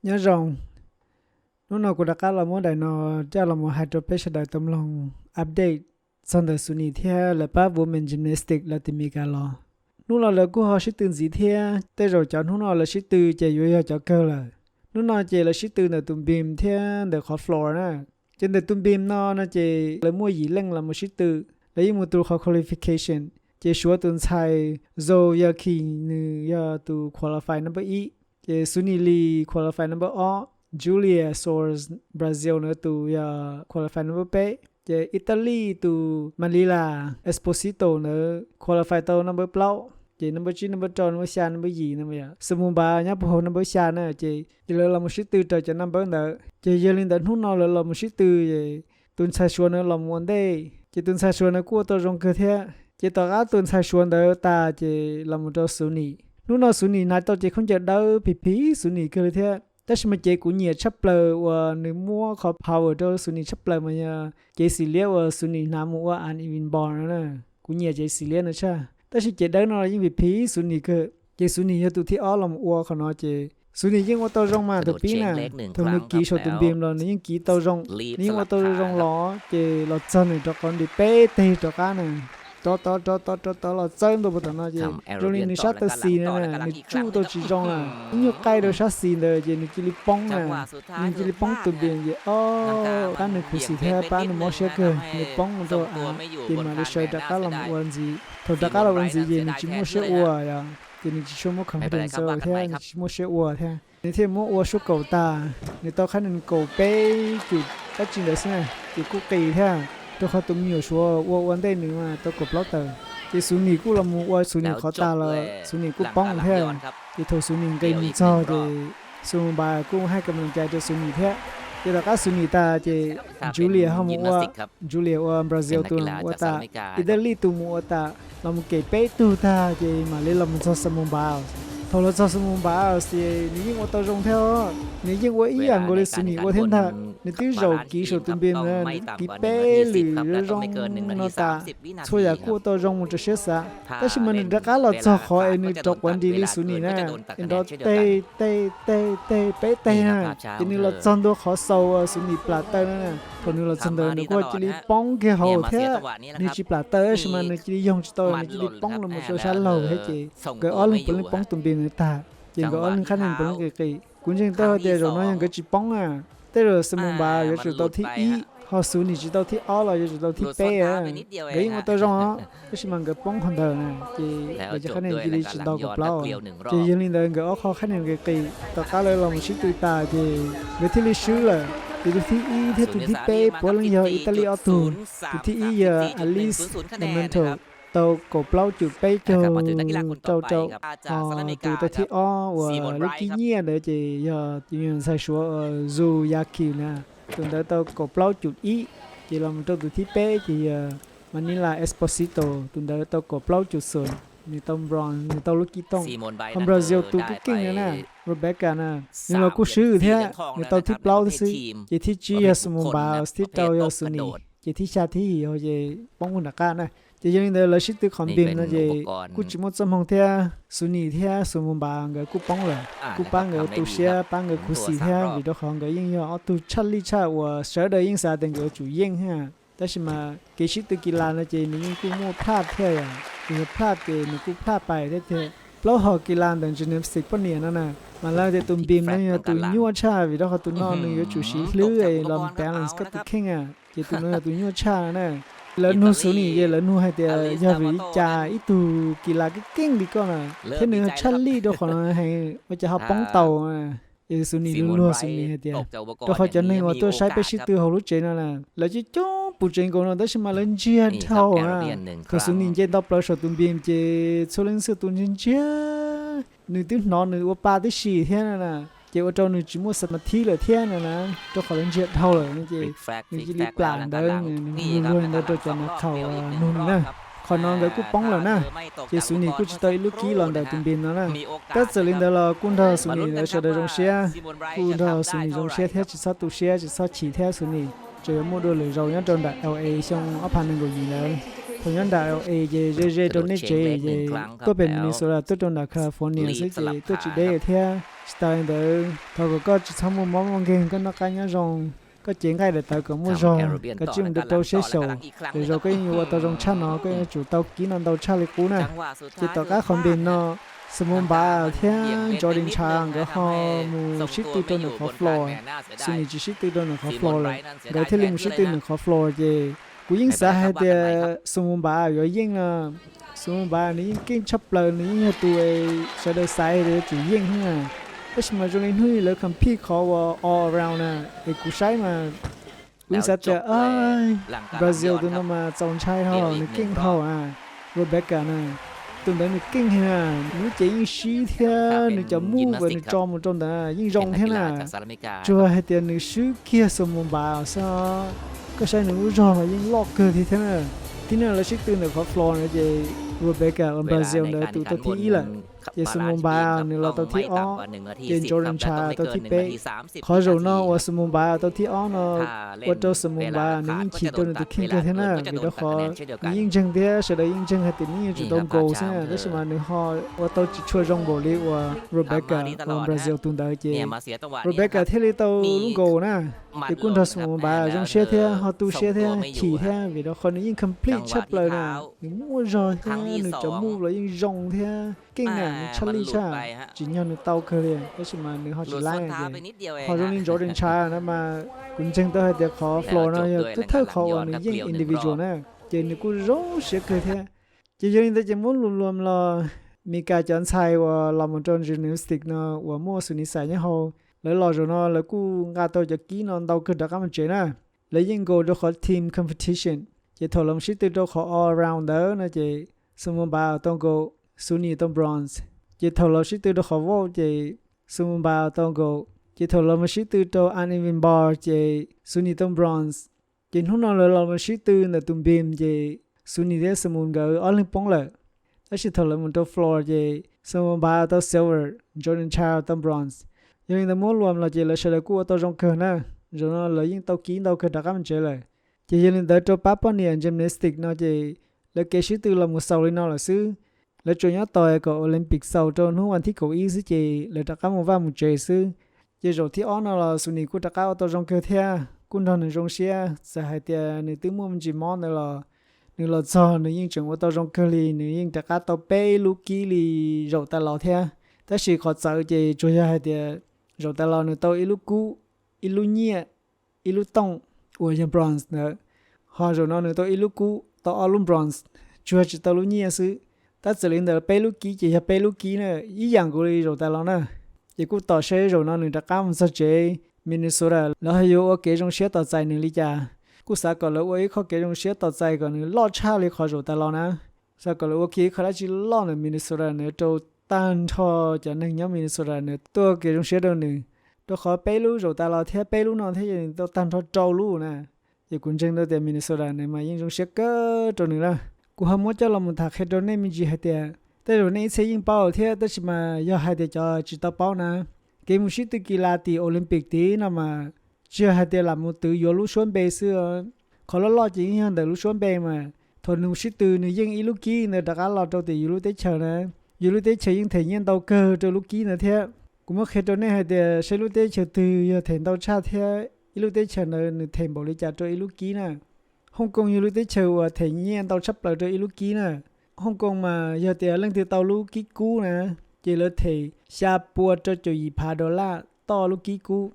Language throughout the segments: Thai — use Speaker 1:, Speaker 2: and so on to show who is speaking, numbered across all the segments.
Speaker 1: nhớ rồng lúc nào cũng đã cá là muốn đại nó cho là một hydroponics đại tâm lòng update xong đời sunni theo là ba women gymnastic là tìm cái lo lúc nào là cô họ sẽ tự gì theo tới rồi chọn lúc nào là sẽ tự chạy vô cho cơ là lúc nào chạy là sẽ tự là tụm bìm theo để khó floor nè trên để tụm bìm nó chạy là mua gì lên là một sẽ tự lấy một tụ khó qualification chạy số tuần sai rồi giờ khi giờ tụ qualify number 8 chạy sunni li qualify number 8 Julia Soares Brazil nữa tụ qualify number 8 je Italy tu Manila Esposito nữa qualify tàu number plau je number 9 number 2 number 6 number gì nữa vậy Sumba nhá bộ number 6 nữa je là một số từ cho number nữa je giờ linh đến hôm nào là một số từ je tuần sai xuân nữa là một đây je tuần sai xuân nữa của tàu rong cơ thế je tàu á tuần sai xuân nữa ta je là một tàu sunni lúc nào sunni này tàu je không chờ đâu phí sunni cơ thếแต่ฉันมาเจอกูเนี่ยชับเปล่าว่าหนึ่งมัวขอ power ตัวสุนีชับเปล่ามันเนี่ยเจสิเลียว่าสุนีน้ำมัวอันอีวินบอลนะกูเนี่ยเจสิเลียนะใช่แต่ฉันเจอได้นอนยิ่งวิพีสุนีก็เจสุนีจะตัวที่อ้อลำอัวเขาเนาะเจสุนียิ่งว่าตัวรองมาตัวปีน่ะตัวเมื่อกี้โชว์ตัวเบียมเรานี่ยิ่งกี้ตัวรองนี่ว่าตัวรองล้อเจเราเจอหนึ่งตัวก่อนดิเป้เตะตัวกันน่ะต่อเราเจอตัวบทนั้นเจตรงนี้นี่ชัดตัวซีน่ะนี่จู้ตัวจีจงอ่ะนี่ใกล้ตัวชัดซีเลยเจนี่กิลิปองน่ะนี่กิลิปองตัวเบียนเจอ๋อป้าหนึ่งคุสิแท้ป้าหนึ่งมอเชเกอร์นี่ปองตัวอ่ะเจมาได้ใช้ตะการลำวันจีตัวตะการลำวันจีเจนี่จิมอเชอัวอ่ะเจนี่จิชมอคอมเพลนเซอร์แท้นี่จิมอเชอัวแท้นี่เทมออัวชุกเก่าตานี่ตัวขันหนึ่งเก่าเป้จุดก็จริงเลยใช่ไหมจุดกุ๊กตีแท้ตัวเขาตุ้มอยู่ชัวว่าวันได้หนึ่งมาตัวกบล็อกเตอร์ที่สุนีกูละมัวสุนีเขาตาละสุนีกูป้องแท้ที่ทสุนีก็มีจอที่สุนบากูให้กำลังใจที่สุนีแท้ที่เราก็สุนีตาที่จูเลียเขามัวจูเลียว่าบราซิลตัวมัวตาอิตาลีตัวมัวตาเรามุเกเป้ตัวตาที่มาเลเรามุจสมุนบาพอเราจะสมุนบาสินี่ยิ่งว่าตัวรงเท่านี่ยิ่งว่าอีอย่างก็เลยสุนีว่าเท่านั้นนี่ที่เรากี่สุดตุ้มเบียนเนี่ยกี่เป้หรือรงนตาช่วยอยากกู้ตัวรงมันจะเชื่อซะแต่ชิมันรักเราจะขอเอ็นจบวันดีลิสุนีนะเอ็นดอเตเป้เตนะทีนี้เราจันตัวขอโซ่สุนีปลาเตนะคนนี้เราจันตัวนึกว่าจะรีป้องแค่เขาแท้นี่จีปลาเตชิมันนี่จียงตัวนี่จีป้องเราหมดโซเชียลเราให้จีก็อ้อลงเป็นป้องตุ้มเบียนตาจีก็อ้อลงขั้นหนึ่งเป็นกี่คุณจึงตัวเดียวเราน้อยยังก็จีป้องอ่ะแต่เราสมุนบาก็จะตัวที่อีเขาสูนี่จะตัวที่อ้อเราจะตัวที่เป้อ่ะก็ยิ่งว่าตัวรองอ่ะก็ชิมันก็ป้องคนเดิมนะจีเราจะขั้นหนึ่งจีจะตัวกับเราจียังลินเดินก็อ้อเขาขั้นหนึ่งกี่ต่อการเลยเราไม่ชิดตัวตาจีเวทีลิชูเลยตัวที่อีที่ตัวที่เป้โปแลนด์อิตาลีออตูตัวที่อีอลิสเดเมนโตtàu cổ plau chụp bay châu từที่อ้อว่าลูกกี้เนี่ยเดี๋ยวจะจะยังใส่ชัวซูยาคินะตัวเดี๋ยวตาวcổ plau chụpอีจะลองตัวที่เป้จะมันนี่ละเอสโปซิโตตัวเดี๋ยวตาวcổ plau chụpส่วนนี่ตาวบรอนนี่ตาวลูกกี้ต้องคนบราซิลตัวกุ๊กกิ้งนะโรเบคกานะนี่เรากู้ซื้อแท้นี่ตาวที่เปล่าที่ซื้อจะที่จีสมุนบาที่ตาวยาสุนีจะที่ชาที่เขาจะป้องกันอาการนะจะยังเดินเลยชิดตัวคอมบินนะเจกูจิมดสมองเทียสุนีเทียสมุนบางเกกูป้องเลยกูป้องเกตัวเชียป้องเกกูสีเทียวิดีโอของเกยิ่งเอาตัวชัดลิชาว่าเสือเดินยิ่งสาดังเกจู่ยิ่งฮะแต่ชิมาเกชิดตัวกีฬานะเจนี่ยิ่งกูมั่วพลาดเทียอย่างกูพลาดเกนี่กูพลาดไปได้เทียเพราะหอกีฬาดังจิมนาสติกปนเนี่ยนั่นน่ะมาแล้วเดี๋ยวตุ่มบีมนั่นเนี่ยตุ่มยัวชาวิดีโอเขาตุ่มนอนนี่ก็จู่สีเลื่อยลำแบลนซ์ก็ตุ่มเข่งอ่ะเจตุ่มนั่นตุ่มยัวชาน่ะแล้วนู่นสุนีเยแล้วนู่นให้เดียยาวิจาอีตูกีฬาก็เก่งดีก่อนนะเท่านี้ชัลลี่ตัวของให้ว่าจะหาป้องเต่าอ่ะเอสุนีนู่นสุนีให้เดียตัวเขาจะนึกว่าตัวใช้ไปชิดตัวเขารู้เจนน่ะแล้วจะจ้องปุ๊จริงก่อนนะแต่ฉันมาเล่นเจียนเท่าอ่ะตัวสุนีเจนตัวปลาชดตุ่มบีมเจโซเลนส์ตุ่มเจียนึกถึงนอนนึกว่าปลาที่ฉี่เท่านั้นน่ะเจ้าเจ้าหนึ่งจิมัวสมาธิเลยเที่ยงนะตัวเขาเล่นเจ็ดเท่าเลยนี่เจ้นี่จีรีปลาเดินนี่รวยแล้วตัวจะมาเข่านุ่นนะขอนอนกับกูป้องแล้วนะเจ้าสุนีกูจะต่อยลูกกี้หลอนแต่ตุ่มบินแล้วนะแต่เจริญเดลกุนทาสุนีแล้วจะได้จงเชียกุนทาสุนีจงเชียเท่าจิตสัตตุเชียจิตสัตฉีเท่าสุนีเจอโมดูเลยเราเนี่ยจนแบบ LA ช่องอพาร์ตเมนต์กูยิงแล้วท ผลย้อนดาวเจตรงนี้เจก็เป็นมินโซตาตัวตรงดาวแคลิฟอร์เนียซึ่งเจตัวจีได้เทียสไตล์เดิมเขาก็จะทำมุมมองเก่งก็นักการยารองก็เจ๋งง่ายแต่ก็มั่วจองก็จิ้มเตัวเชี่ยวชาญเดี๋ยวก็ยังอยู่ว่าตัวตรงชั้นเนาะก็ยังจุดเตากินนั่นเตาชาลิกูน่ะจิตต่อการคอมบินเนาะสมุนบาเทียจอร์ดินชางก็ฮอมูชิตตัวหนึ่งขอฟลอร์ซินิจิชิตตัวหนึ่งขอฟลอร์เลยโดยที่ลิมชิตตัวหนึ่งขอฟลอร์เจกูยิ่งสาเหตุสมุนบาอยู่ยิ่งสมุนบานี่ยิ่งกินชับเลยนี่ตัวจะได้ใส่เลยจียิ่งฮะแต่สมัยจนนี้เลยคำพี่เขาว่า all around นะไอ้กูใช้มากูสัจจะบราซิลตัวนั้นมาจงใช้เขาในกิ้งเขาโรเบคก้านะตัวนั้นในกิ้งฮะนี่จะยิ่งชี้เท่านี่จะมู่ไปนี่จอมจนแต่ยิ่งรงเท่าน่ะชัวร์ให้เตียนนี่ซื้อเกียร์สมุนบาซะก็ใช้หนึ่งจอมายิ่งล็อกเกินที่เท่าน่ะที่นั่นเราชิดตื่นแต่เขาฟลอร์นะเจโรเบคก้าบราซิลเนี่ยตัวที่แหละเจสมุนบาเนี่ยเราตัวที่อ้อเจนจอร์แดนชาตัวที่เป๊ะขอเราเนาะว่าสมุนบาตัวที่อ้อเนาะว่าตัวสมุนบาเนี่ยยิ่งขีดตัวนึงตัวขึ้นกันเท่านั้นมีตัวขอยิ่งจังเดียเสด็จยิ่งจังให้ติดนี่จุดตรงโกลใช่ไหมแต่สมัยนี้เขาว่าตัวจิตช่วยจงบริว่าโรเบคก้าของบราซิลตุนได้เจโรเบคก้าที่เราตัวลุงโกนะที่กุนทัสมุนบาจงเชื่อเท่าเขาตู้เชื่อเท่าขี่เท่ามีตัวคนยิ่ง complete ชับเลยนะยิ่งมั่วจอยเท่าหนึ่งจะมู่เลยยิ่งรงเท่ากิ้งอ่ะชัลลี่ชาจีนยันในเตาเคยเลยแต่สมัยนี้เขาจะไล่กันเขาจะนิ่งจอร์แดนชานะมาคุณเจงตัวให้เด็กขอฟลอร์นะก็เท่าเขาอันนี้ยิ่ง individual นะเจนี่กูร้องเสียเคยเท่จีนนี่จะมุ่งรวมๆเรามีการจันทร์ว่าเรามันจนจินิสติกนะว่ามั่วสุนิสัยเนี่ยเขาแล้วเราจะเนาะแล้วกูงานตัวจะกินนอนเตาคือดักมันเจนะแล้วยิ่งกูจะขอ team competition จะถอดลงชิดตัวขอ all rounder นะเจสมมติว่าต้องกูซูนีต้องบรอนซ์จะถอดลงชิดตัวขอว่าเจสมมติว่าต้องกูจะถอดลงชิดตัวอันอีวินบาร์เจซูนีต้องบรอนซ์จะหุ่นนอนเลยลงชิดตัวในตุ้มบีมเจซูนีเดสมุนก็อลิมปงเลยแล้วชิดถอดลงตัวฟลอร์เจสมมติว่าต้องซิลเวอร์จอร์แดนชาร์ต้องบรอนซ์ยังแต่มั่วรวมเราเจอเลยเฉลยกูตัวจงเกินนะจนเรายิ่งตัวกินตัวเกินดักมันเจอเลยเจยังแต่ตัวปั๊บปนเนี่ยยิมนาสติกเนาะเจแล้วเกชิตัวเราหมดเสาเลยเนาะล่ะซื้อแล้วจนย้อนต่อยกับโอลิมปิกเสาร์จนหัววันที่เขาอีซื้อเจแล้วดักมันว่ามันเจซื้อเจจบที่อ้อนเราสุนีกูดักเอาตัวจงเกินเท่ากูทำหนึ่งจงเสียสหายเตียหนึ่งตื้อมั่วมันจีมอนเลยล่ะหนึ่งเราจอหนึ่งยิ่งจังว่าตัวจงเกินลีหนึ่งยิ่งดักตัวเป้ลูกกี้ลีจบแต่เราเท่าแต่สิ่งขอใจเจช่วยให้เตียrồi ta lo nữa tao ilu cũ ilu nhẹ ilu tông uống trong bronze nữa họ rồi nó nữa tao ilu cũ tao alum bronze chưa chỉ tao lu nhẹ xứ ta chỉ lên được pelu ký chỉ là pelu ký nữa ý dạng của đi rồi ta lo nữa chỉ cũng tao sẽ rồi nó nữa đã cam sao chế Minnesota nó hay vô cái trong xe tao chạy nữa đi cha cũng sao còn là ấy khó cái trong xe tao chạy còn nữa lo cha đi khỏi rồi ta lo nữa sao còn là cái khó là chỉ lo nữa Minnesota nữa trâu tan cho cho nên nhóm Minnesota nữa tôi kiểu trong xe đâu nữa tôi khó bé lú rồi ta lo theo bé lú nó thế thì tôi tan cho trâu lú nè thì cũng chân tôi tại Minnesota này mà nhưng trong xe cơ trâu nữa là cũng không muốn cho lòng một thằng hết rồi nên mình chỉ hết tiền tới rồi nên sẽ những bao thế tới chỉ mà do hai tiền cho chỉ tao bao nè cái một số từ kỳ lạ thì Olympic tí nào mà chưa hai tiền làm một từ vô lú xuống bê xưa khó lo chỉ hơn từ lú xuống bê mà thôi một số từ nữa nhưng ít lú kia nữa đã lo trâu thì lú tới chờ nè dù lúc đấy chơi những thể nhiên đầu cơ cho lúc kỹ nữa thế cũng mất hết cho nên hay để sẽ lúc đấy chơi từ thể đầu cha thế lúc đấy chơi là thể bảo lý trả cho lúc kỹ nè Hong Kong lúc đấy chơi thể nhiên đầu sắp lại cho lúc kỹ nè Hong Kong mà giờ thì lần từ tàu lúc kỹ cũ nè chỉ là thể xa bùa cho $2 to lúc kỹ cũ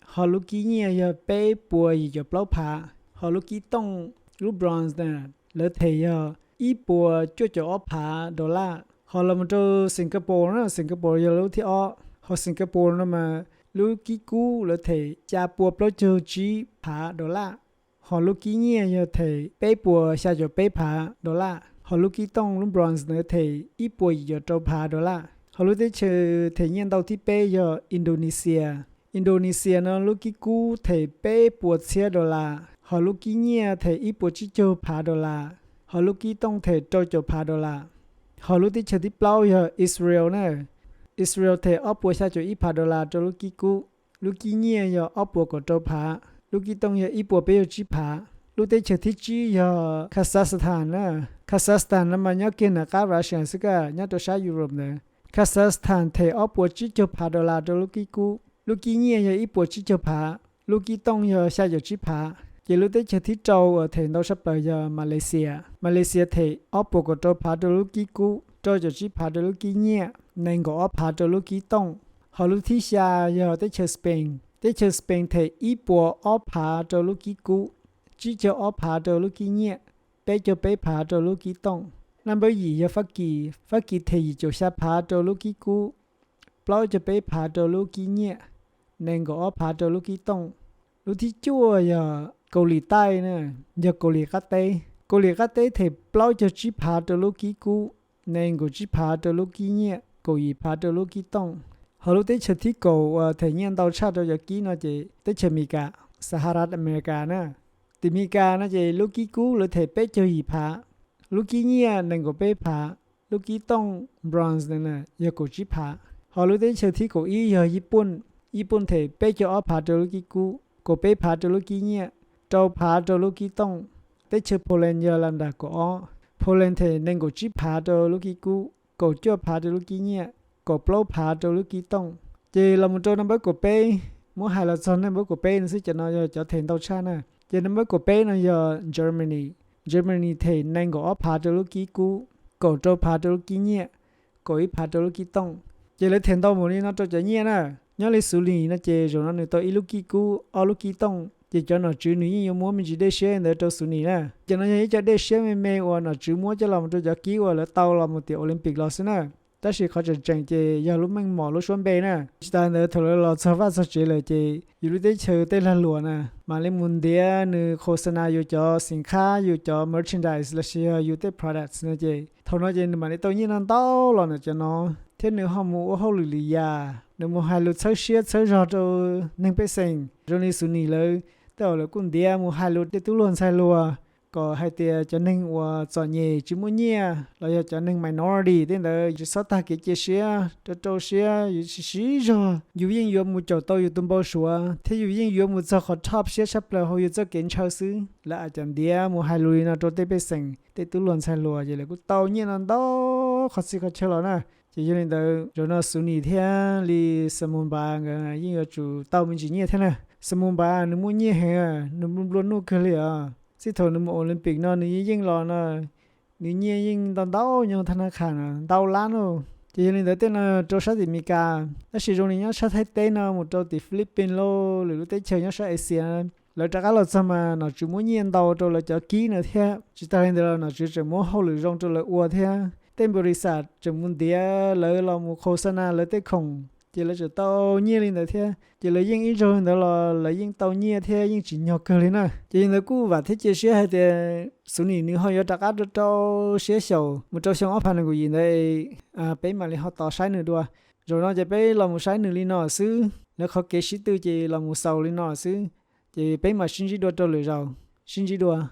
Speaker 1: họ lúc kỹ nhẹ giờ bé bùa gì cho bao phá họ lúc kỹ tông lúc bronze nè là thể giờ ít bùa cho phá $họ làm cho Singapore đó Singapore giờ lúc thì họ Singapore nó mà lúc kỹ cũ là thể cha bùa bao giờ chỉ phá $, họ lúc kỹ nhẹ giờ thể bé bùa xa cho bé phá $, họ lúc kỹ tông lúc bronze nữa thể ít bùa giờ cho phá $, họ lúc đấy chơi thể nhiên đầu thì bé giờ Indonesia nó lúc kỹ cũ thể bé bùa xe $, họ lúc kỹ nhẹ thể ít bùa chỉ cho phá $, họ lúc kỹ tông thể cho phá $. họ lúc tí chơi tí bao giờ Israel nè Israel thì ốp bùa xa cho ít $, cho lúc kí cú lúc kí nhẹ giờ ốp bùa của châu phá lúc kí tông giờ ít bùa bây giờ chỉ phá lúc tới chờ thích chi giờ Kazakhstan nè Kazakhstan là mà nhớ kia là cả Russia sức à nhớ tôi sang Europe nè Kazakhstan thì ở bộ chỉ cho phá đô la đô lúc kia cũ lúc kia nhẹ giờ ít bộ chỉ cho phá lúc kia đông giờ xa giờ chỉ phá chỉ lúc tới chờ thích châu ở thành đâu sắp tới giờ Malaysia thì ở bộ của tôi phá đô lúc kia cũ tôi giờ chỉ phá đô lúc kia nhẹ nên có ở phá đô lúc kia đông họ lúc thứ xa giờ tới chờ Spain thì ít bộ ở phá đô lúc kia cũ chỉ cho ở phá đô lúc kia nhẹ bé cho bé phá đô lúc kia đông năm bởi vì giờ phát kỳ thì cho xa phá đô lúc kia cũ bao cho bé phá đô lúc kia nhẹ nên có ở phá đô lúc kia đông lúc thứ chua giờ Cầu Lì Tây nè giờ Cầu Lì Cát Tây thì bao cho chỉ phá đô lúc kia cũ nên có chỉ phá đô lúc kia nhẹ cầu gì phá đô lúc kia đông họ lúc tới chờ thi cầu thể nhiên tàu xa đâu giờ ký nó chỉ tới chờ mì cả Sahara America nè thì mì cả nó chỉ lúc kia cũ lúc thể bé chơi gì phá lúc kia nhẹ nên có bé phá lúc kia đông bronze nè giờ có chỉ phá họ lúc tới chờ thi cầu ý giờ Nhật Bản thì bé cho ở phá đô lúc kia cũ có bé phá đô lúc kia nhẹ trâu phá đô lúc kia đông tới chờ Poland giờ làm đã có Poland thì nên có chỉ phá đô lúc kia cũ có chưa phá đô lúc kia nhẹ có bao phá đô lúc kia đông chỉ là một trâu năm bữa của bé mỗi hai là son năm bữa của bé nó sẽ cho nó cho thành tàu xa nè chỉ năm bữa của bé nó giờ Germany thì nên có phá đô lúc kia cũ có trâu phá đô lúc kia nhẹ có ít phá đô lúc kia đông chỉ lấy thành tàu một đi nó cho nhẹ nè nhớ lấy xử lý nó chỉ rồi nó người tôi ít lúc kia cũ ở lúc kia đông chỉ cho nó chữ nữ nhiều mua mình chỉ để xe để cho xử lý nè cho nó như cho để xe mê hoặc nó chữ mua cho làm cho ký hoặc là tàu làm một tiểu Olympic lo xí nè ta chỉ có chẳng chỉ giờ lúc mình mò lúc xuân bê nè ta nữa thôi là sao phát chỉ là chỉ lúc đấy chơi tên là lúa nè mà lên muốn đĩa nữa khâu sna yêu cho sinh khá yêu cho merchandise là xe yêu tới products nè chỉ thôi nói chỉ mà để tôi như nó tao là nó cho nó thế nữa họ mua họ lười à nếu mua hai lúa chơi rồi cho nên phải sinh rồi nên xử lýเลยtao là cũng đĩa mua hai lúa để tu luôn sai lúa có hai tia cho nên và chọn nhẹ chỉ muốn nhẹ là cho nên minority thế là chỉ sáu ta cái chia sẻ cho sẻ chỉ rồi dù yên dù một chỗ tôi tụm bao số thế dù yên dù một chỗ họ top sẻ sắp là họ cho kiến trao xứ là chẳng đĩa một hai lùi nào cho tê bê sành tê tu luôn sai lùa vậy là cũng tàu nhẹ là đó khó xí khó chơi rồi nè chỉ cho nên đó rồi nó xử lý theo li sâm môn ba người yên chủ tàu mình chỉ nhẹ thế này sâm môn ba nó muốn nhẹ hè nó muốn luôn nó cái liềnสิทธิ์นึกโอลิมปิกเนาะนี่ยิ่งรอเนาะนี่ยิ่งตอนเต้ายังธนาคารเต้าล้านเนาะจีนี่เต้นโจชาติมีกาแล้วสิตรงนี้ชาติไทยเต้นเนาะหมดโจติฟิลิปปินส์โลหรือเต้นเชียงชาติเอเชียแล้วจากเราจะมาเนาะจุมุ่งเย็นเต้าโจเราจะกี้เนาะเท่าจิตใจเนาะเนาะจุมุ่งเขาหรือรงโจเราอวดเท่าเต้นบริษัทจุมุ่งเดียแล้วเราหมู่โฆษณาแล้วเต้นคงchỉ là chỗ tàu nhẹ lên đấy thế chỉ là những ít rồi đó là những tàu nhẹ thế những chỉ nhỏ cơ lên à chỉ là cú và thế chỉ xe hay thì số này nếu họ đặt áp được tàu xe sầu một tàu xe áp phản của gì đây bé mà lại họ tàu sai nữa đua rồi nó chỉ bé là một sai nữa lên nó xứ nó khó kế sĩ tư chỉ là một sầu lên nó xứ chỉ bé mà xin chỉ đua tàu lười rồi xin chỉ đua